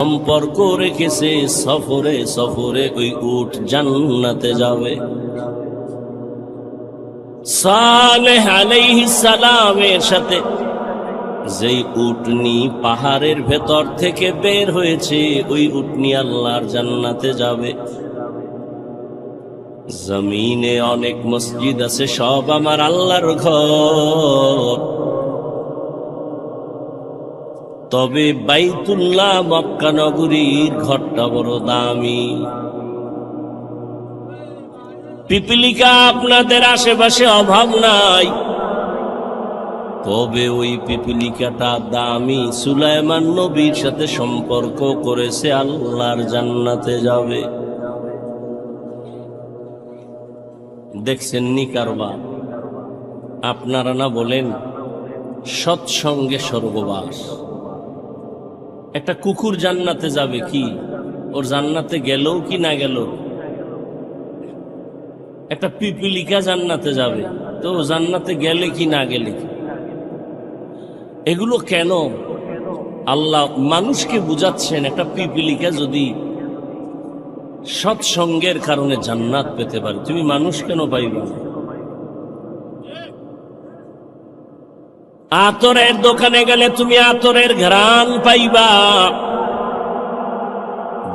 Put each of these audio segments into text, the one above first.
সম্পর্ক রেখেছে সফরে সফরে ওই উট জান্নাতে যাবে। সালেহ আলাইহিস সালামের সাথে যেই উটনি পাহাড়ের ভেতর থেকে বের হয়েছে ওই উটনি আল্লাহর জান্নাতে যাবে। জমিনে অনেক মসজিদ আছে, সব আমার আল্লাহর ঘর, তবে বাইতুল্লাহ মক্কা নগরীর ঘরটা বড় দামি। পিপিলিকা আপনাদের আশেপাশে অভাব নাই, তবে ওই পিপিলিকাটা দামি। সুলাইমান নবীর সাথে সম্পর্ক করেছে, আল্লাহর জান্নাতে যাবে। দেখছেন নি কারবার? আপনারা না বলেন সৎসঙ্গে স্বর্গবাস। একটা কুকুর জান্নাতে যাবে কি? ওর জান্নাতে গেলেও কি না গেল? একটা পিপিলিকা জান্নাতে যাবে, তো জান্নাতে গেলে কি না গেলে কি? এগুলো কেন? আল্লাহ মানুষকে বুঝাচ্ছেন, একটা পিপিলিকা যদি সৎসঙ্গের কারণে জান্নাত পেতে পারে, তুমি মানুষ কেন পাইবে? আতরের দোকানে গেলে তুমি আতরের ঘ্রাণ পাইবা,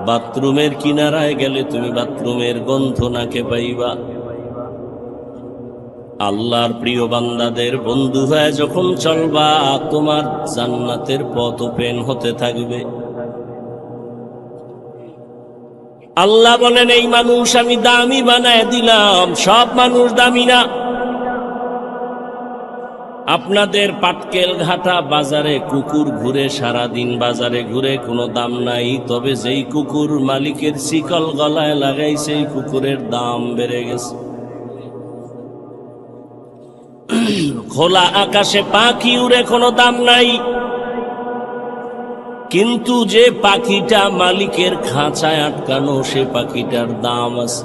বাথরুমের কিনারায় গেলে তুমি বাথরুমের গন্ধ নাকে পাইবা। আল্লাহর প্রিয় বান্দাদের বন্ধু হয়ে যখন চলবা, তোমার জান্নাতের পথ ওপেন হতে থাকবে। আল্লাহ বলেন, এই মানুষ আমি দামি বানায় দিলাম। সব মানুষ দামি না। আপনাদের পাটকেল ঘাটা বাজারে কুকুর ঘুরে, সারাদিন বাজারে ঘুরে, কোনো দাম নাই, তবে যেই কুকুর মালিকের শিকল গলায় লাগাই, সেই কুকুরের দাম বেড়ে গেছে। খোলা আকাশে পাখি উড়ে, কোনো দাম নাই, কিন্তু যে পাখিটা মালিকের খাঁচায় আটকানো, সে পাখিটার দাম আছে।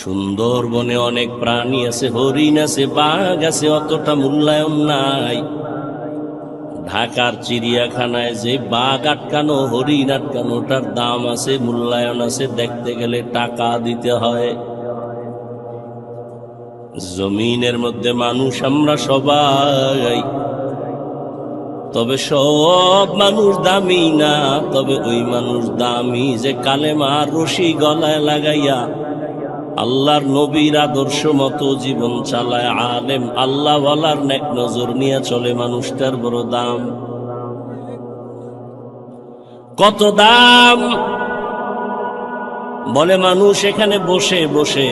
সুন্দরবনে অনেক প্রাণী আছে, হরিণ আছে, বাঘ আছে, অতটা মূল্যায়ন নাই। ঢাকার চিড়িয়াখানায় যে বাঘ আটকানো, হরিণ আটকানো, ওটার দাম আছে, মূল্যায়ন আছে, দেখতে গেলে টাকা দিতে হয়। জমিনের মধ্যে মানুষ আমরা সবাই, তবে সব মানুষ দামি না। তবে ওই মানুষ দামি যে কালেমার রশি গলায় লাগাইয়া আল্লাহর নবীর আদর্শ মতো জীবন চালায়, আলেম আল্লাহ ওয়ালার নেক নজর নিয়ে চলে, মানুষটার বড় দাম। কত দাম! বলে মানুষ এখানে বসে বসে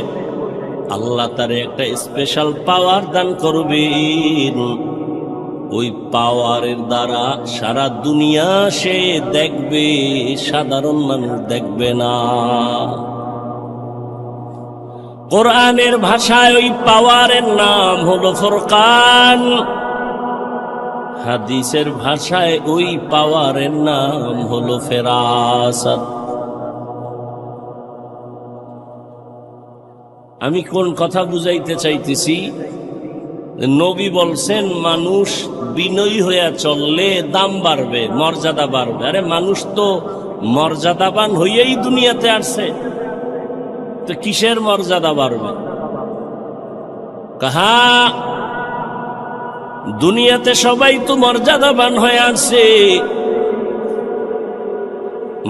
আল্লাহ তারে একটা স্পেশাল পাওয়ার দান করবেন। ওই পাওয়ারের দ্বারা সারা দুনিয়া সে দেখবে, সাধারণ মানুষ দেখবে না। কোরআনের ভাষায় ওই পাওয়ারের নাম হলো ফুরকান, হাদিসের ভাষায় ওই পাওয়ারের নাম হলো ফেরাসাত। আমি কোন কথা বুঝাইতে চাইতেছি? নবী বলছেন, মানুষ বিনয়ী হইয়া চললে দাম বাড়বে, মর্যাদা বাড়বে। আরে মানুষ তো মর্যাদাবান হইয়াই দুনিয়াতে আসছে, তো কিসের মর্যাদা বাড়বে? কাহা দুনিয়াতে সবাই তো মর্যাদাবান হয়ে আসছে।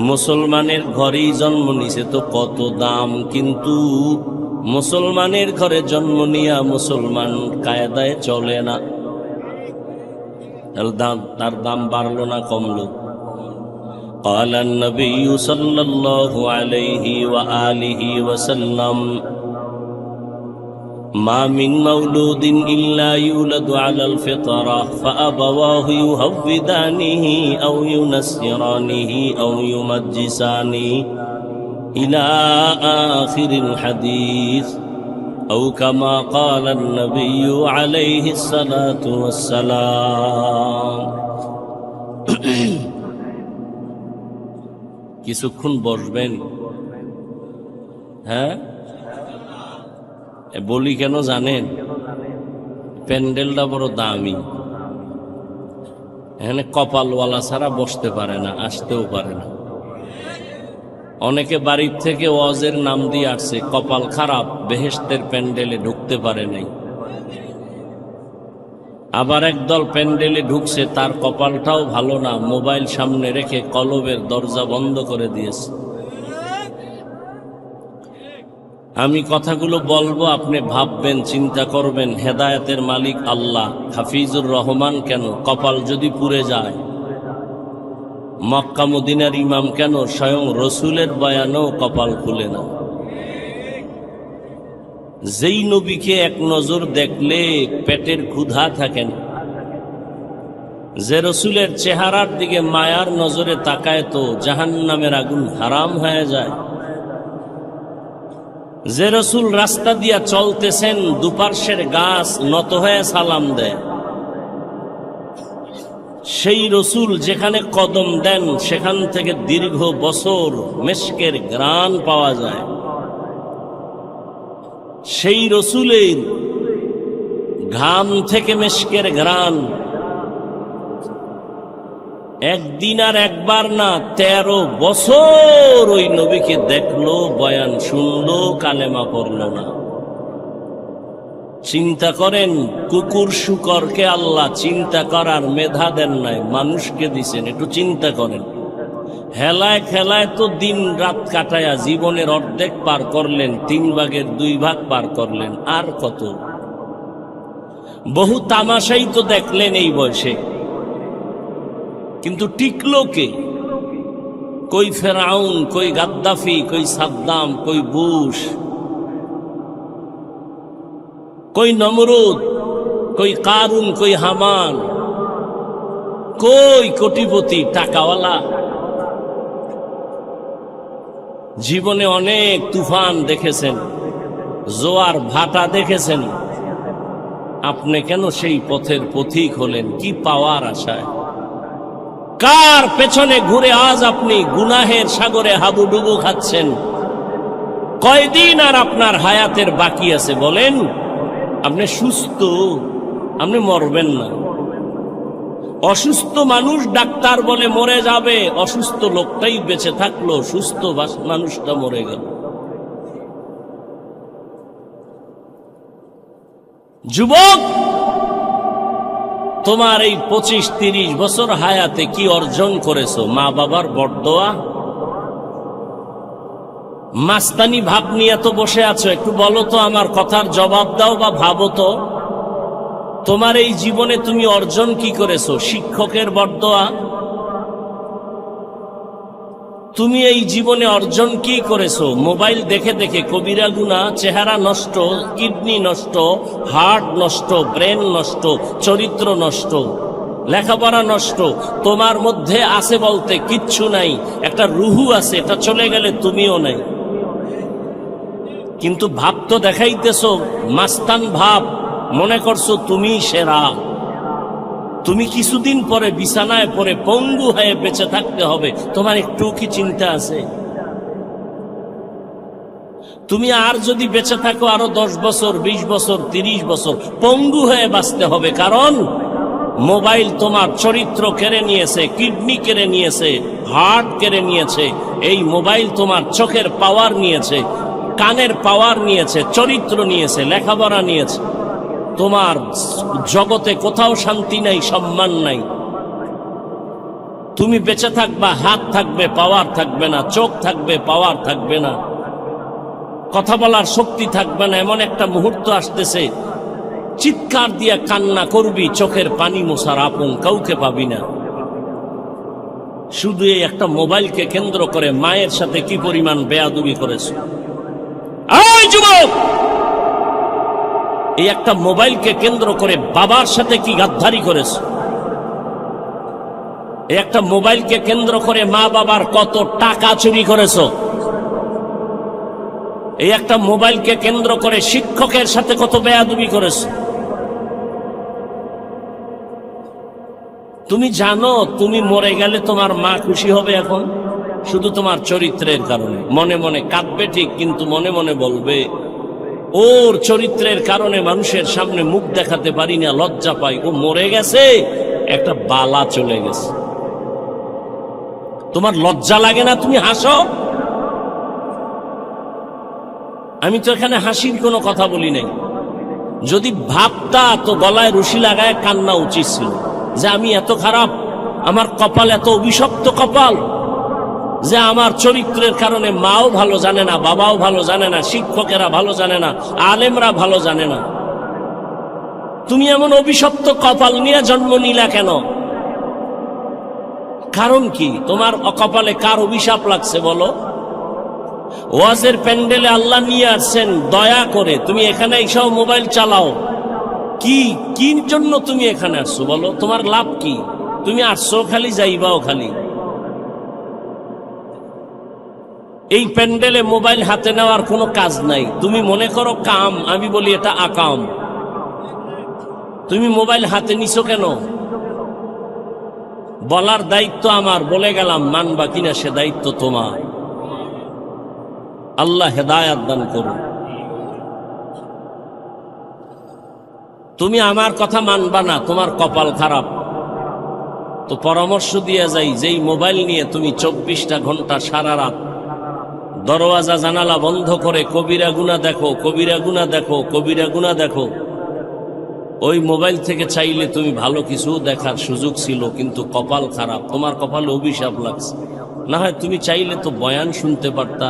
মুসলমানের ঘরেই জন্ম নিছে, তো কত দাম, কিন্তু মুসলমানের ঘরে জন্ম নিয়া মুসলমান কায়দায় চলে না, তার দাম বাড়লো না কমলো? قال النبي صلى الله عليه وآله وسلم ما من مولود إلا يولد على الفطرة فأبواه يهودانه أو ينصرانه أو يمجسانه إلى آخر الحديث أو كما قال النبي عليه الصلاة والسلام. কিছুক্ষণ বসবেন? হ্যাঁ, বলি কেন জানেন? প্যান্ডেলটা বড় দামি। এখানে কপালওয়ালা ছাড়া বসতে পারে না, আসতেও পারে না। অনেকে বাড়ির থেকে ওয়াজের নাম দিয়ে আসছে, কপাল খারাপ, বেহেশতের প্যান্ডেলে ঢুকতে পারে নাই। আবার একদল প্যান্ডেলে ঢুকছে, তার কপালটাও ভালো না, মোবাইল সামনে রেখে কলবের দরজা বন্ধ করে দিয়েছে। আমি কথাগুলো বলবো, আপনি ভাববেন, চিন্তা করবেন, হেদায়েতের মালিক আল্লাহ, হাফিজুর রহমান কেন, কপাল যদি পুড়ে যায়, মক্কা মদিনার ইমাম কেন, স্বয়ং রসুলের বয়ানেও কপাল খুলে না। যেই নবীকে এক নজর দেখলে পেটের ক্ষুধা থাকে না, যে রসুলের চেহারার দিকে মায়ার নজরে তাকায় তো জাহান্নামের আগুন হারাম হয়ে যায়। যে রসুল রাস্তা দিয়া চলতেছেন, দুপার্শ্বের গাছ নত হয়ে সালাম দেয়। সেই রসুল যেখানে কদম দেন, সেখান থেকে দীর্ঘ বছর মেশকের ঘ্রাণ পাওয়া যায়। সেই রসুলের ঘাম থেকে মেশকের ঘ্রাণ একদিন আর একবার না, 13 বছর ওই নবীকে দেখলো, বয়ান শুনলো, কালেমা পড়ল না। চিন্তা করেন, কুকুর শুকরকে আল্লাহ চিন্তা করার মেধা দেন নাই, মানুষকে দিছেন। একটু চিন্তা করেন, হেলায় খেলায় তো দিন রাত কাটায়া জীবনের অর্ধেক পার করলেন, 3 ভাগের 2 ভাগ পার করলেন, আর কত? বহু তামাশাই তো দেখলেন এই বয়সে, কিন্তু টিকলো কে? কই ফেরাউন, কই গাদ্দাফি, কই সাদ্দাম, কই বুশ, কই নমরুদ, কই কারুন, কই হামান, কই কোটিপতি টাকাওয়ালা? জীবনে অনেক তুফান দেখেছেন, জোয়ার ভাটা দেখেছেন, আপনি কেন সেই পথের পথিক হলেন? কি পাওয়ার আশায়? কার পেছনে ঘুরে আজ আপনি গুনাহের সাগরে হাবুডুবু খাচ্ছেন? কয়দিন আর আপনার হায়াতের বাকি আছে বলেন? আপনি সুস্থ, আপনি মরবেন না। অসুস্থ মানুষ ডাক্তার বলে মরে যাবে, অসুস্থ লোকটাই বেঁচে থাকলো, সুস্থ মানুষটা মরে গেল। যুবক, তোমার এই 25-30 বছর হায়াতে কি অর্জন করেছো? মা বাবার বরদোয়া, মাস্তানি ভাব নিয়ে তো বসে আছো। একটু বলো তো, আমার কথার জবাব দাও বা ভাবো তো, তোমার এই জীবনে তুমি অর্জন কি করেছো? শিক্ষকের বরদোয়া? তুমি এই জীবনে অর্জন কি করেছো? মোবাইল দেখে দেখে কবিরা গুনাহ, চেহারা নষ্ট, কিডনি নষ্ট, হার্ট নষ্ট, ব্রেন নষ্ট, চরিত্র নষ্ট, লেখাপড়া নষ্ট। তোমার মধ্যে আছে বলতে কিচ্ছু নাই, একটা রুহু আছে, এটা চলে গেলে তুমিও নাই। কিন্তু ভাব তো দেখাইতেছো মাস্তান ভাব, মনে করছো তুমি সেরা। তুমি কিছুদিন পরে বিছানায় পরে পঙ্গু হয়ে বেঁচে থাকতে হবে, তোমার একটু কি চিন্তা আছে? তুমি আর যদি বেঁচে থাকো আরো 10 বছর, 20 বছর, 30 বছর, পঙ্গু হয়ে বাঁচতে হবে। কারণ মোবাইল তোমার চরিত্র কেড়ে নিয়েছে, কিডনি কেড়ে নিয়েছে, হার্ট কেড়ে নিয়েছে। এই মোবাইল তোমার চোখের পাওয়ার নিয়েছে, কানের পাওয়ার নিয়েছে, চরিত্র নিয়েছে, লেখাপড়া নিয়েছে। তোমার জগতে কোথাও শান্তি নাই, সম্মান নাই। তুমি বেঁচে থাকবা, হাত থাকবে, পাওয়ার থাকবে না, চোখ থাকবে, পাওয়ার থাকবে না, কথা বলার শক্তি থাকবে না। এমন একটা মুহূর্ত আসতেছে, চিৎকার দিয়া কান্না করবি, চোখের পানি মোছার আপন কাউকে পাবি না। শুধু এই একটা মোবাইলকে কেন্দ্র করে মায়ের সাথে কি পরিমাণ বেয়াদবি করেছে। এই যুবক, এই একটা মোবাইলকে কেন্দ্র করে বাবার সাথে কি গাদ্দারি করেছ? এই একটা মোবাইলকে কেন্দ্র করে মা বাবার কত টাকা চুরি করেছ? এই একটা মোবাইলকে কেন্দ্র করে শিক্ষকের সাথে কত বেয়াদবি করেছ? তুমি জানো তুমি মরে গেলে তোমার মা খুশি হবে এখন শুধু তোমার চরিত্রের কারণে। মনে মনে কাঁদবে ঠিক, কিন্তু মনে মনে বলবে ওর চরিত্রের কারণে মানুষের সামনে মুখ দেখাতে পারি না, লজ্জা পাই। ও মরে গেছে, একটা বালা চলে গেছে। তোমার লজ্জা লাগে না? তুমি হাসো। আমি তো এখানে হাসির কোনো কথা বলি নাই। যদি ভাবতা তো গলায় রশি লাগায় কান্না উচিত ছিল যে আমি এত খারাপ, আমার কপাল এত অভিশপ্ত কপাল যে আমার চরিত্রের কারণে মাও ভালো জানে না, বাবাও ভালো জানে না, শিক্ষকেরা ভালো জানে না, আলেমরা ভালো জানে না। তুমি এমন অভিশপ্ত কপাল নিয়ে জন্ম নিলা কেন? কারণ কি? তোমার কপালে কার অভিশাপ লাগছে বলো? ওয়াজের প্যান্ডেলে আল্লাহ নিয়ে আসছেন দয়া করে, তুমি এখানে এসব মোবাইল চালাও। কি জন্য তুমি এখানে আসছো বলো? তোমার লাভ কি? তুমি আসছো খালি, যাইবাও খালি। এই প্যান্ডেলে মোবাইল হাতে নেওয়ার কোনো কাজ নাই। তুমি মনে করো কাম, আমি বলি এটা আকাম। তুমি মোবাইল হাতে নিছো কেন? বলার দায়িত্ব আমার, বলে গেলাম, মানবা কিনা সে দায়িত্ব তোমার। আল্লাহ হেদায়াত দান করুন। তুমি আমার কথা মানবা না, তোমার কপাল খারাপ। তো পরামর্শ দিয়ে যাই, যেই মোবাইল নিয়ে তুমি 24টা ঘন্টা সারা রাত দরওয়াজা জানালা বন্ধ করে কবিরা গুনাহ দেখো, কবিরা গুনাহ দেখো, কবিরা গুনাহ দেখো, ওই মোবাইল থেকে চাইলে তুমি ভালো কিছু দেখার সুযোগ ছিল, কিন্তু কপাল খারাপ, তোমার কপালে অভিশাপ লাগছে। না হয় তুমি চাইলে তো বয়ান শুনতে পারতা,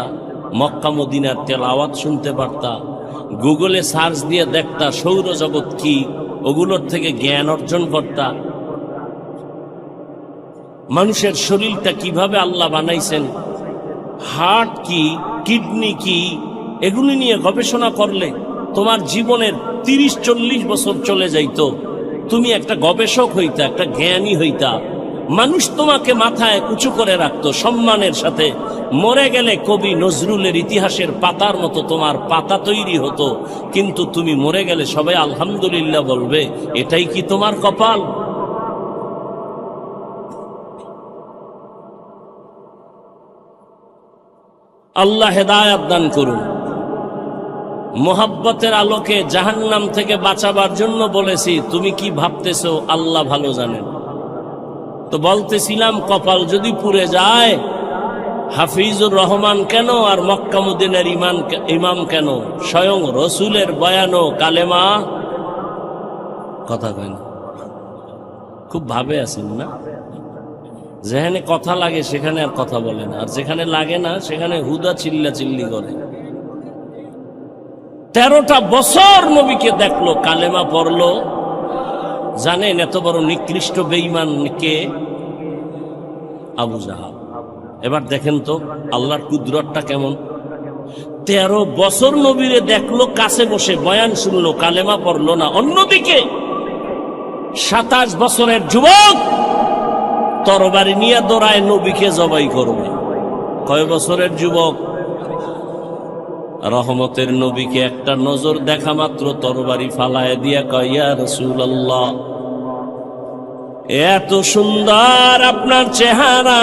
মক্কা মদিনার তেলাওয়াত শুনতে পারতা, গুগলে সার্চ দিয়ে দেখতা সৌরজগৎ কি, ওগুলোর থেকে জ্ঞান অর্জন করতা। মানুষের শরীরটা কিভাবে আল্লাহ বানাইছেন, হার্ট কি, কিডনি কি, এগুলি নিয়ে গবেষণা করলে তোমার জীবনের 30-40 বছর চলে যাইতো। তুমি একটা গবেষক হইতা, একটা জ্ঞানী হইতা। মানুষ তোমাকে মাথায় উঁচু করে রাখতো সম্মানের সাথে। মরে গেলে কবি নজরুলের ইতিহাসের পাতার মতো তোমার পাতা তৈরি হতো, কিন্তু তুমি মরে গেলে সবাই আলহামদুলিল্লাহ বলবে। এটাই কি তোমার কপাল? আল্লাহ হেদায়াত দান করুন। মোহাব্বতের আলোকে জাহান্নাম থেকে বাঁচাবার জন্য বলেছি, তুমি কি ভাবতেছো আল্লাহ ভালো জানেন। তো বলতেছিলাম, কপাল যদি পুড়ে যায়, হাফিজুর রহমান কেন আর মক্কা মদিনার ইমাম কেন, স্বয়ং রসুলের বয়ানো কালেমা কথা কয় না। খুব ভাবে আছেন না? যেখানে কথা লাগে সেখানে আর কথা বলে না, আর যেখানে লাগে না সেখানে হুদা চিল্লা চিল্লি করে। 13টা বছর নবীকে দেখলো, কালেমা পড়লো। জানেন এত বড় নিকৃষ্ট বেঈমান কে? আবু জাহাল। এবার দেখেন তো আল্লাহর কুদরতটা কেমন। 13 বছর নবীরে দেখলো, কাছে বসে বয়ান শুনলো, কালেমা পড়লো না। অন্যদিকে 27 বছরের যুবক তরবারি নিয়ে দৌড়ায় নবীকে জবাই করবে। কয় বছরের যুবক? রহমতের নবীকে একটা নজর দেখা মাত্র তরবারি ফালায় দিয়া কয়, ইয়া রাসূলুল্লাহ, এত সুন্দর আপনার চেহারা,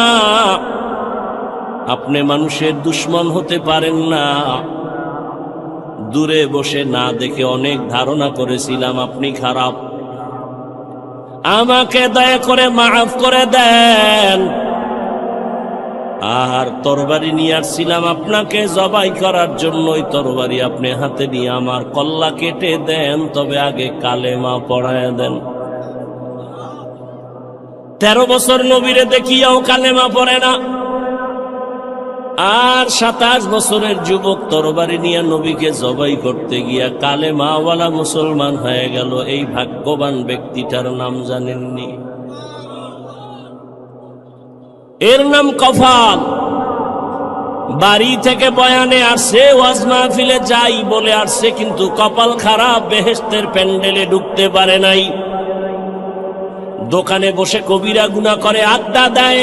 আপনি মানুষের দুশ্মন হতে পারেন না। দূরে বসে না দেখে অনেক ধারণা করেছিলাম আপনি খারাপ। আমাকে দয়া করে মাফ করে দেন। আর তরবারি নিয়ে আসছিলাম আপনাকে জবাই করার জন্য। ওই তরবারি আপনি হাতে নিয়ে আমার কল্লা কেটে দেন, তবে আগে কালেমা পড়ায় দেন। 13 বছর নবীরে দেখিয়াও কালেমা পড়ে না। আর 27 বছরের যুবক তরবারি নিয়ে নবীকে জবাই করতে গিয়া কালেমাওয়ালা মুসলমান হয়ে গেল। এই ভাগ্যবান ব্যক্তিটার নাম জানেননি? এর নাম কফাল। বাড়ি থেকে বয়ানে আসছে, ওয়াজ মাহফিলে যাই বলে আসছে, কিন্তু কপাল খারাপ, বেহেশতের প্যান্ডেলে ঢুকতে পারে নাই। দোকানে বসে কবিরা গুনাহ করে আড্ডা দেয়,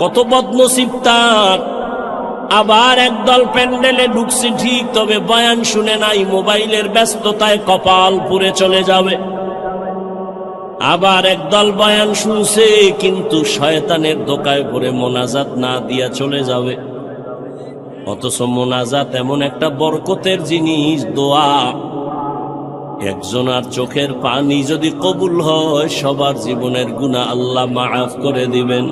কত বদনসিব তার। আবার একদল প্যান্ডেলে ঢুকছে ঠিক, তবে বয়ান শুনে নাই, মোবাইলের ব্যস্ততায় কপাল পুড়ে চলে যাবে। আবার একদল বয়ান শুনছে, কিন্তু শয়তানের ধোঁকায় পড়ে মোনাজাত না দিয়া চলে যাবে। অথচ মোনাজাত এমন একটা বরকতের জিনিস, দোয়া। একজনের চোখের পানি যদি কবুল হয়, সবার জীবনের গুনাহ আল্লাহ মাফ করে দিবেন।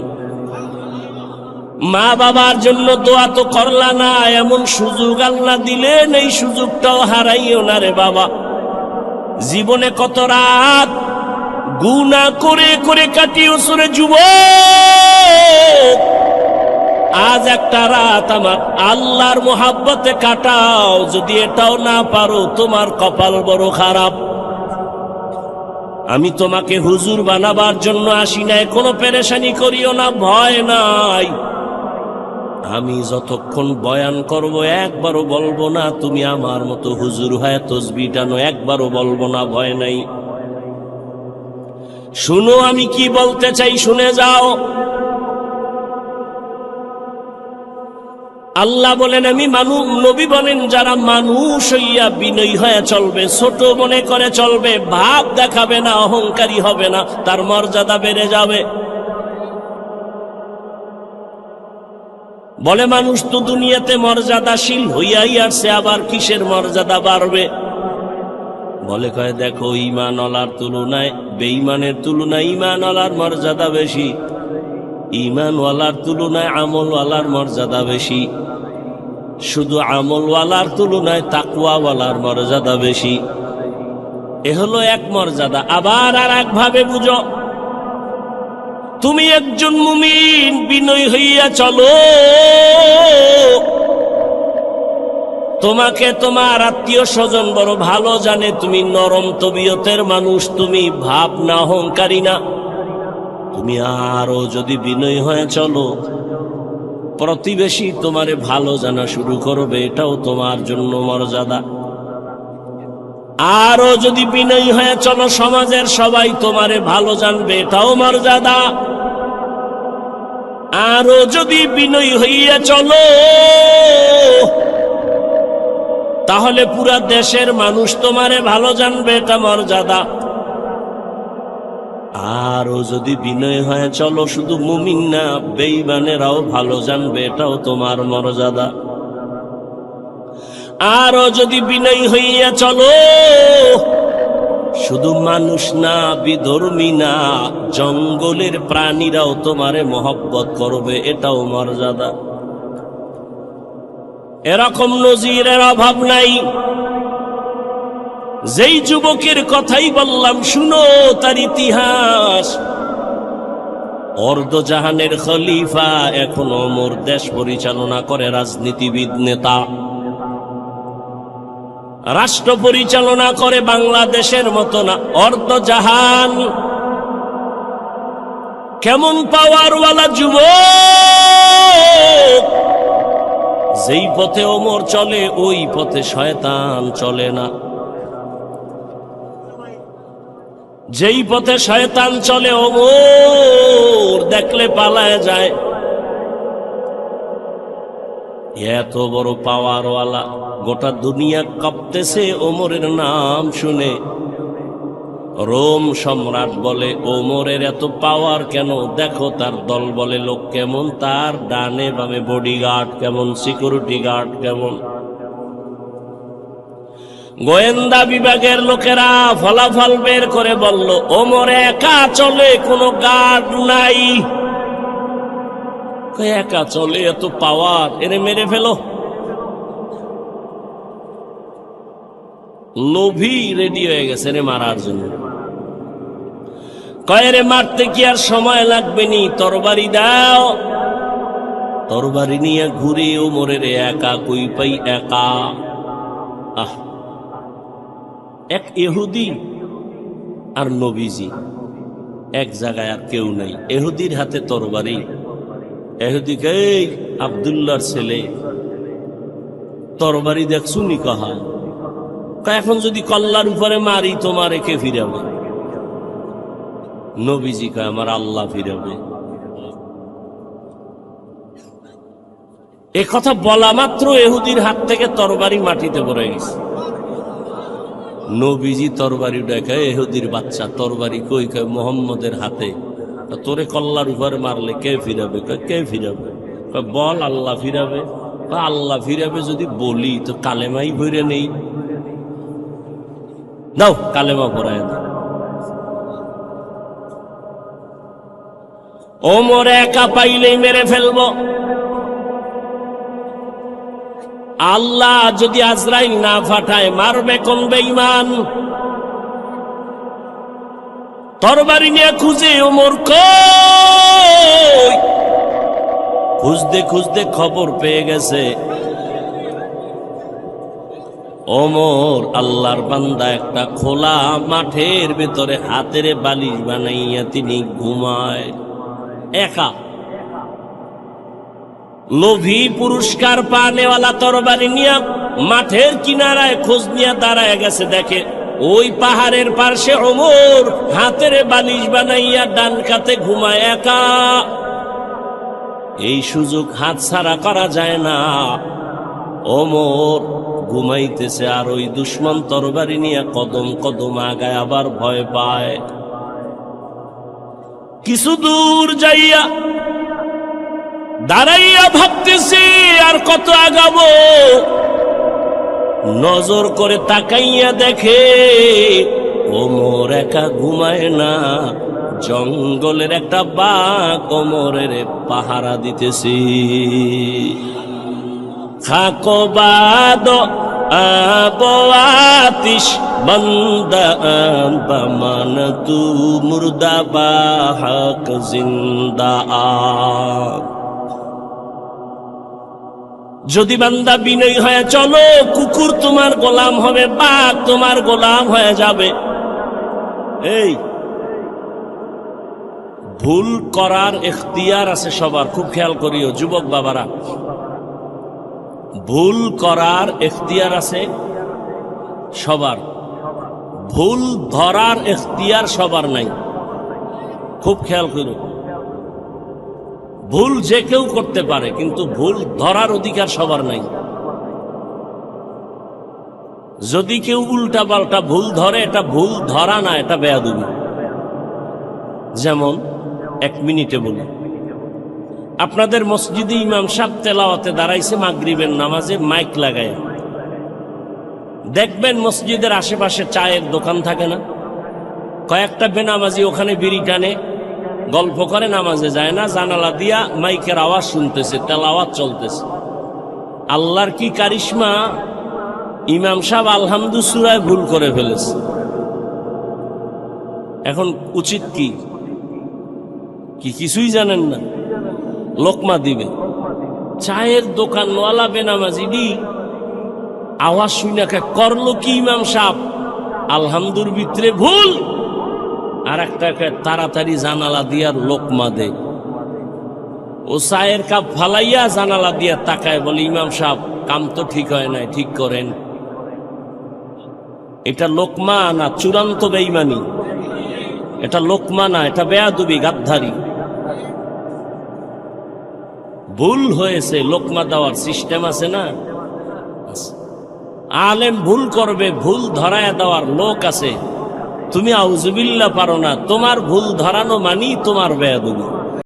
মা বাবার জন্য দোয়া তো করলা না, এমন সুযোগ আল্লাহ দিলেন, এই সুযোগটাও হারাইও না রে বাবা। জীবনে কত রাত গুনাহ করে করে কাটিয়েছো রে যুবক, আজ একটা রাত আমার আল্লাহর মোহাব্বতে কাটাও। যদি এটাও না পারো, তোমার কপাল বড় খারাপ। আমি তোমাকে হুজুর বানাবার জন্য আসি নাই, কোনো পেরেশানি করিও না, ভয় নাই। আমি যতক্ষণ বয়ান করব একবারও বলবো না তুমি আমার মতো হুজুর হয়ে তসবিহ টানো, একবারও বলবো না, ভয় নাই। শুনো আমি কি বলতে চাই, শুনে যাও। আল্লাহ বলেন আমি মানুষ, নবী বলেন যারা মানুষ হইয়া বিনয়ী হয়ে চলবে, ছোট মনে করে চলবে, ভাব দেখাবে না, অহংকারী হবে না, তার মর্যাদা বেড়ে যাবে। বলে মানুষ তো দুনিয়াতে মর্যাদাশীল হইয়াই আসছে, আবার কিসের মর্যাদা বাড়বে? বলে কয় দেখো, ঈমানওয়ালার তুলনায় বেঈমানের তুলনায় ঈমানওয়ালার মর্যাদা বেশি, ঈমানওয়ালার তুলনায় আমলওয়ালার মর্যাদা বেশি, শুধু আমলওয়ালার তুলনায় তাকওয়াওয়ালার মর্যাদা বেশি। এ হলো এক মর্যাদা। আবার আর এক ভাবে বুঝো, তুমি একজন মুমিন বিনয়ী হইয়া চলো, তোমাকে তোমার আত্মীয় স্বজন বড় ভালো জানে, তুমি নরম তবিয়তের মানুষ, তুমি ভাব না, অহংকারী না। তুমি আরো যদি বিনয়ী হয়ে চলো, প্রতিবেশী তোমারে ভালো জানা শুরু করবে, এটাও তোমার জন্য মর্যাদা। আরো যদি বিনয়ী হয়ে চলো, সমাজের সবাই তোমারে ভালো জানবে, এটাও মর্যাদা। আরো যদি বিনয়ী হইয়া চলো, তাহলে পুরা দেশের মানুষ তোমারে ভালো জানবে, এটা মর্যাদা। আরো যদি বিনয় হয়ে চলো, শুধু মুমিন না বেঈমানেরাও ভালো জানবে, এটাও তোমার মর্যাদা। আরো যদি বিনয়ী হইয়া চলো, শুধু মানুষ না, বিধর্মী না, জঙ্গলের প্রাণীরাও তোমারে মহব্বত করবে, এটাও মর্যাদা। এরকম নজিরের অভাব নাই। যেই যুবকের কথাই বললাম, শুনো তার ইতিহাস। অর্ধজাহানের খলিফা, এখন ওমর দেশ পরিচালনা করে, রাজনীতিবিদ, নেতা, রাষ্ট্র পরিচালনা করে, বাংলাদেশের মতো না, অর্ধজাহান। কেমন পাওয়ারওয়ালা যুবক! যেই পথে ওমর চলে, ওই পথে শয়তান চলে না। যেই পথে শয়তান চলে, ওমর দেখলে পালায় যায়। এত বড় পাওয়ারওয়ালা, গোটা দুনিয়া কাঁপতেছে ওমরের নাম শুনে। রোম সম্রাট বলে ওমরের এত পাওয়ার কেন? দেখো তার দল বলে লোক কেমন, তার ডানে বামে বডিগার্ড কেমন, সিকিউরিটি গার্ড কেমন। গোয়েন্দা বিভাগের লোকেরা ফলাফল বের করে বলল, ওমর একা চলে, কোনো গার্ড নাই। একা চলে, এত পাওয়ার, এরে মেরে ফেলো। লোভী রেডি হয়ে গেছে রে মারার জন্য। কয়েরে মারতে কি আর সময় লাগবে নি, তরবারি দাও। তরবারি নিয়ে ঘুরে ওমরের একা কই পাই, একা। আহ, এক ইহুদি আর নবীজি এক জায়গায়, আর কেউ নাই। ইহুদির হাতে তরবারি। ইহুদিকে, এই আব্দুল্লাহর ছেলে, তরবারি দেখছু নি? কাহা এখন যদি কল্লার উপরে মারি, তোমার একে ফিরাবে। নবীজি কয়, আমার আল্লাহ ফিরাবে। এ কথা বলা মাত্র ইহুদির হাত থেকে তরবারি মাটিতে পড়ে গেছে। নবীজি তরবারি দেখে, ইহুদির বাচ্চা তরবারি কই? কয় মুহাম্মদের হাতে। তোরে কল্লার উপরে মারলে কে ফিরাবে? কয় কে ফিরাবে? কয় বল আল্লাহ ফিরাবে। আল্লাহ ফিরাবে যদি বলি তো কালেমাই ভরে নেই। দাও কালেমা পড়ায় দাও। ওমর একা পাইলেই মেরে ফেলবো। আল্লাহ যদি আজরাইল না পাঠায় মারবে কোন বেঈমান? তরবারি নিয়ে খুঁজে ওমর কই, খুঁজতে খুঁজতে খবর পেয়ে গেছে ওমর আল্লাহর বান্দা একটা খোলা মাঠের ভেতরে হাতের বালিশ বানাইয়া তিনি ঘুমায় একা। লোভী পুরস্কার পানেওয়ালা তরবারি নিয়ে মাঠের কিনারায় খোঁজ নিয়ে দাঁড়ায় গেছে, দেখে ওই পাহাড়ের পাশে ওমর হাতের বালিশ বানাইয়া ডান কাতে ঘুমায় একা। এই সুযোগ হাতছাড়া করা যায় না। ওমর ঘুমাইতেছে আর ওই দুশ্মন তরবারি নিয়ে কদম কদম আগায়, আবার ভয় পায়। কিছু দূর যাইয়া দাঁড়াইয়া ভাবতেছি আর কত আগাবো। নজর করে তাকাইয়া দেখে ওমর একা ঘুমায় না, জঙ্গলের একটা বাঘ ওমরের পাহারা দিতেছি। খাকবাদ আবো আতিশ বন্দা বমান তু মুর্দা বাহক জিন্দা। যদি বান্দা বিনয়ী হয়ে চলো, কুকুর তোমার গোলাম হবে, বাঘ তোমার গোলাম হয়ে যাবে। এই ভুল করার এখতিয়ার আছে সবার, খুব খেয়াল করিও যুবক বাবারা। ভুল করার এখতিয়ার আছে সবার, ভুল ধরার এখতিয়ার সবার নাই। খুব খেয়াল করো, ভুল যে কেউ করতে পারে কিন্তু ভুল ধরার অধিকার সবার নাই। যদি কেউ উল্টা পাল্টা ভুল ধরে, এটা ভুল ধরা না, এটা বেয়াদবি। যেমন এক মিনিটে বলি, আপনাদের মসজিদে ইমাম সাহেব তেলাওয়াতে দাঁড়াইছে মাগরিবের নামাজে মাইক লাগায়। দেখবেন মসজিদের আশেপাশে চায়ের দোকান থাকে না, কয়েকটা বেনামাজি ওখানে বিড়ি টানে, গল্প করে, নামাজে যায় না, জানালা দিয়া মাইকের আওয়াজ শুনতেছে, তেলাওয়াত চলতেছে। আল্লাহর কি কারিশমা, ইমাম সাহেব আলহামদু সূরায় ভুল করে ফেলেছে। এখন উচিত কি কিছুই জানেন না, লোকমা দিবে। চায়ের দোকানওয়ালা বেনামাজিডি আওয়াজ শুনে করলো কি ইমাম সাহেব, আলহামদুর ভিতরে ভুল, আর একটা তাড়াতাড়ি জানালা দিয়ার লোকমা দে। ও চায়ের কাপ ফালাইয়া জানালা দিয়া তাকায়, বলে ইমাম সাহেব কাম তো ঠিক হয় নাই, ঠিক করেন। এটা লোকমা না চূড়ান্ত বেঈমানি, এটা লোকমা না, এটা বেয়াদবি, গাদ্দারি। ভুল হয়েছে, লোকমা দেওয়ার সিস্টেম আছে না? আলেম ভুল করবে, ভুল ধরায় দেওয়ার লোক আছে। তুমি আউযুবিল্লাহ পারো না, তোমার ভুল ধরানো মানি তোমার বেয়াদবি।